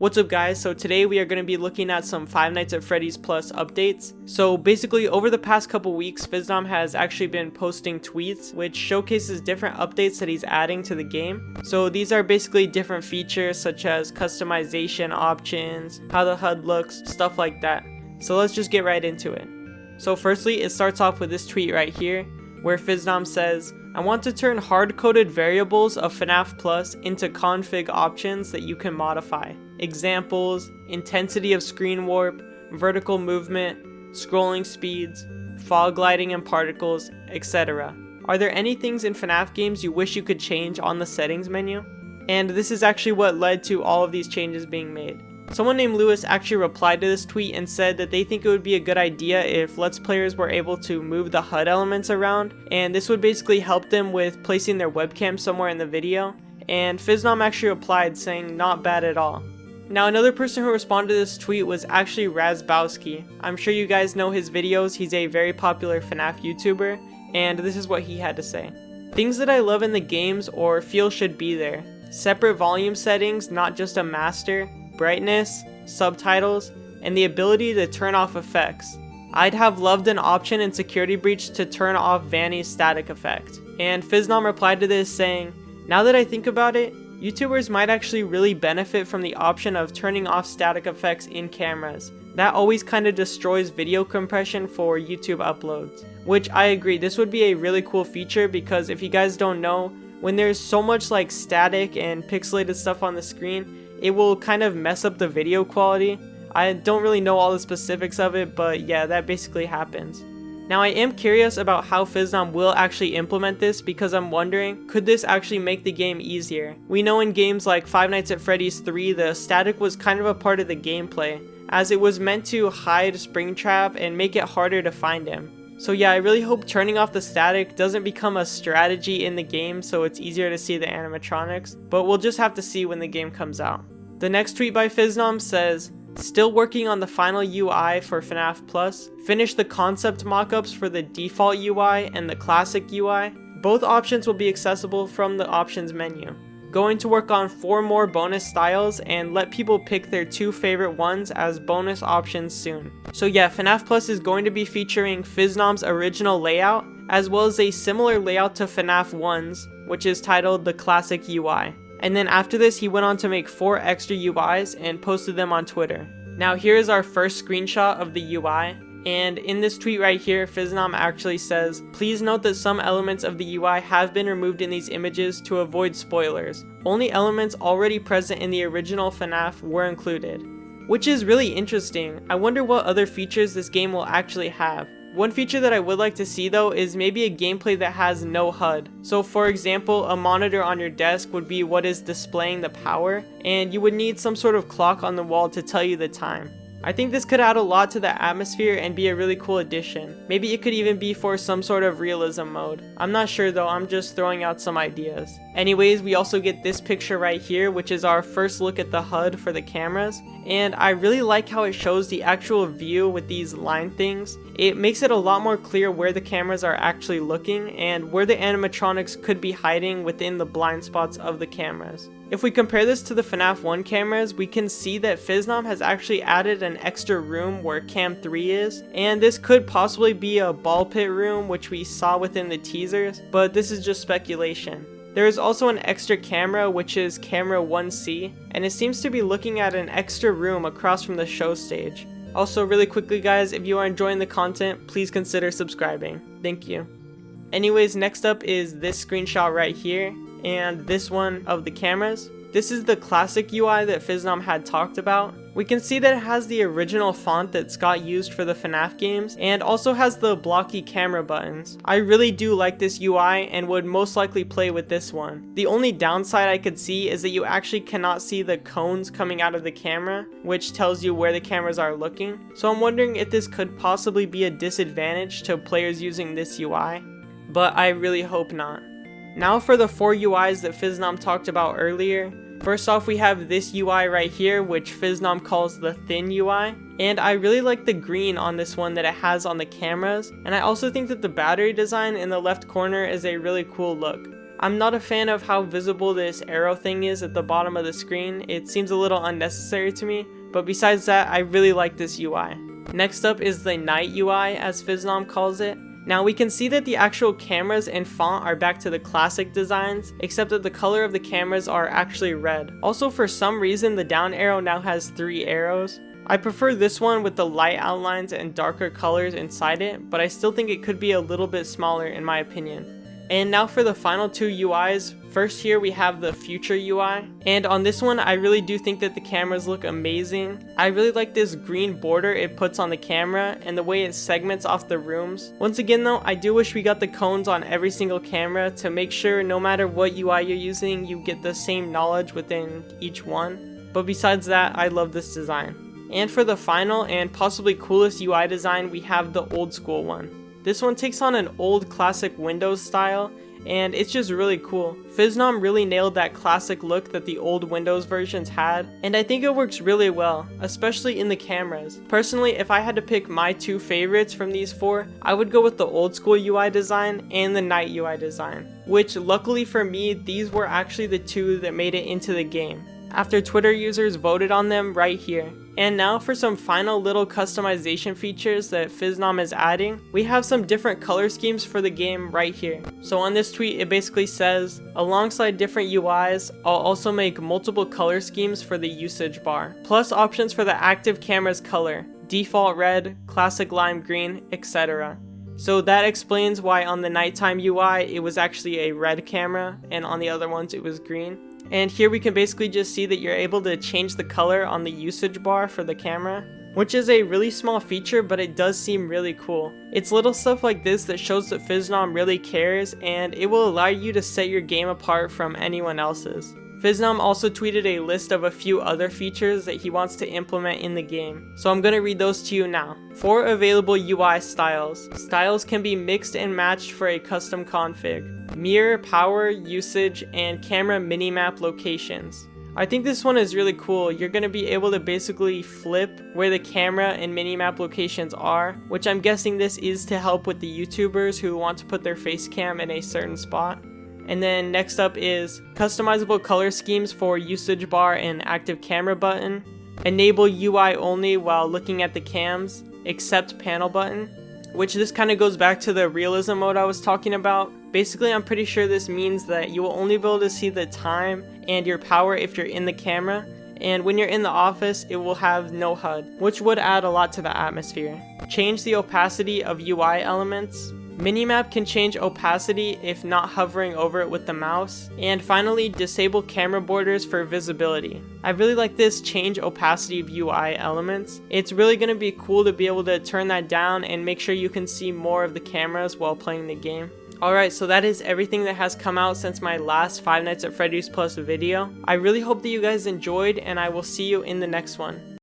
What's up guys, so today we are going to be looking at some Five Nights at Freddy's Plus updates. So basically over the past couple weeks, FNaF has actually been posting tweets which showcases different updates that he's adding to the game. So these are basically different features such as customization options, how the HUD looks, stuff like that. So let's just get right into it. So firstly, it starts off with this tweet right here where FNaF says, I want to turn hard-coded variables of FNaF Plus into config options that you can modify. Examples, intensity of screen warp, vertical movement, scrolling speeds, fog lighting and particles, etc. Are there any things in FNaF games you wish you could change on the settings menu? And this is actually what led to all of these changes being made. Someone named Lewis actually replied to this tweet and said that they think it would be a good idea if Let's Players were able to move the HUD elements around, and this would basically help them with placing their webcam somewhere in the video, and FNaF actually replied saying not bad at all. Now another person who responded to this tweet was actually Razbowski. I'm sure you guys know his videos, he's a very popular FNaF YouTuber, and this is what he had to say. Things that I love in the games or feel should be there. Separate volume settings, not just a master. Brightness, subtitles, and the ability to turn off effects. I'd have loved an option in Security Breach to turn off Vanny's static effect. And FNaF replied to this saying, now that I think about it, YouTubers might actually really benefit from the option of turning off static effects in cameras. That always kind of destroys video compression for YouTube uploads. Which I agree, this would be a really cool feature because if you guys don't know, when there's so much like static and pixelated stuff on the screen, it will kind of mess up the video quality. I don't really know all the specifics of it, but yeah, that basically happens. Now I am curious about how FNaF will actually implement this because I'm wondering, could this actually make the game easier? We know in games like Five Nights at Freddy's 3, the static was kind of a part of the gameplay, as it was meant to hide Springtrap and make it harder to find him. So yeah, I really hope turning off the static doesn't become a strategy in the game so it's easier to see the animatronics, but we'll just have to see when the game comes out. The next tweet by FNaF says, still working on the final UI for FNaF Plus, finish the concept mockups for the default UI and the classic UI. Both options will be accessible from the options menu. Going to work on 4 more bonus styles and let people pick their 2 favorite ones as bonus options soon. So yeah, FNaF Plus is going to be featuring FNaF's original layout as well as a similar layout to FNaF 1's, which is titled the classic UI. And then after this, he went on to make 4 extra UIs and posted them on Twitter. Now here is our first screenshot of the UI. And in this tweet right here, FNaF actually says, please note that some elements of the UI have been removed in these images to avoid spoilers. Only elements already present in the original FNaF were included. Which is really interesting. I wonder what other features this game will actually have. One feature that I would like to see though is maybe a gameplay that has no HUD. So for example, a monitor on your desk would be what is displaying the power, and you would need some sort of clock on the wall to tell you the time. I think this could add a lot to the atmosphere and be a really cool addition. Maybe it could even be for some sort of realism mode. I'm not sure though, I'm just throwing out some ideas. Anyways, we also get this picture right here, which is our first look at the HUD for the cameras. And I really like how it shows the actual view with these line things. It makes it a lot more clear where the cameras are actually looking and where the animatronics could be hiding within the blind spots of the cameras. If we compare this to the FNaF 1 cameras, we can see that FNaF has actually added an extra room where Cam 3 is, and this could possibly be a ball pit room which we saw within the teasers, but this is just speculation. There is also an extra camera which is camera 1C, and it seems to be looking at an extra room across from the show stage. Also really quickly guys, if you are enjoying the content, please consider subscribing. Thank you. Anyways, next up is this screenshot right here, and this one of the cameras. This is the classic UI that FNaF had talked about. We can see that it has the original font that Scott used for the FNaF games, and also has the blocky camera buttons. I really do like this UI and would most likely play with this one. The only downside I could see is that you actually cannot see the cones coming out of the camera, which tells you where the cameras are looking. So I'm wondering if this could possibly be a disadvantage to players using this UI, but I really hope not. Now for the 4 UIs that FNaF talked about earlier. First off, we have this UI right here, which FNaF calls the thin UI, and I really like the green on this one that it has on the cameras, and I also think that the battery design in the left corner is a really cool look. I'm not a fan of how visible this arrow thing is at the bottom of the screen. It seems a little unnecessary to me, but besides that, I really like this UI. Next up is the night UI, as FNaF calls it. Now we can see that the actual cameras and font are back to the classic designs, except that the color of the cameras are actually red. Also, for some reason, the down arrow now has 3 arrows. I prefer this one with the light outlines and darker colors inside it, but I still think it could be a little bit smaller in my opinion. And now for the final 2 UIs. First here we have the future UI, and on this one I really do think that the cameras look amazing. I really like this green border it puts on the camera and the way it segments off the rooms. Once again though, I do wish we got the cones on every single camera to make sure no matter what UI you're using, you get the same knowledge within each one. But besides that, I love this design. And for the final and possibly coolest UI design, we have the old school one. This one takes on an old classic Windows style, and it's just really cool. FNaF really nailed that classic look that the old Windows versions had, and I think it works really well, especially in the cameras. Personally, if I had to pick my 2 favorites from these 4, I would go with the old school UI design and the night UI design, which luckily for me, these were actually the 2 that made it into the game, after Twitter users voted on them right here. And now for some final little customization features that FNaF is adding. We have some different color schemes for the game right here. So on this tweet it basically says, alongside different UIs, I'll also make multiple color schemes for the usage bar, plus options for the active camera's color, default red, classic lime green, etc. So that explains why on the nighttime UI it was actually a red camera and on the other ones it was green. And here we can basically just see that you're able to change the color on the usage bar for the camera, which is a really small feature, but it does seem really cool. It's little stuff like this that shows that FNaF really cares, and it will allow you to set your game apart from anyone else's. FNaF also tweeted a list of a few other features that he wants to implement in the game, so I'm going to read those to you now. 4 available UI styles. Styles can be mixed and matched for a custom config. Mirror, power, usage, and camera minimap locations. I think this one is really cool. You're going to be able to basically flip where the camera and minimap locations are, which I'm guessing this is to help with the YouTubers who want to put their face cam in a certain spot. And then next up is customizable color schemes for usage bar and active camera button. Enable UI only while looking at the cams, except panel button, which this kind of goes back to the realism mode I was talking about. Basically, I'm pretty sure this means that you will only be able to see the time and your power if you're in the camera, and when you're in the office, it will have no HUD, which would add a lot to the atmosphere. Change the opacity of UI elements. Minimap can change opacity if not hovering over it with the mouse. And finally, disable camera borders for visibility. I really like this change opacity of UI elements. It's really going to be cool to be able to turn that down and make sure you can see more of the cameras while playing the game. Alright, so that is everything that has come out since my last Five Nights at Freddy's Plus video. I really hope that you guys enjoyed, and I will see you in the next one.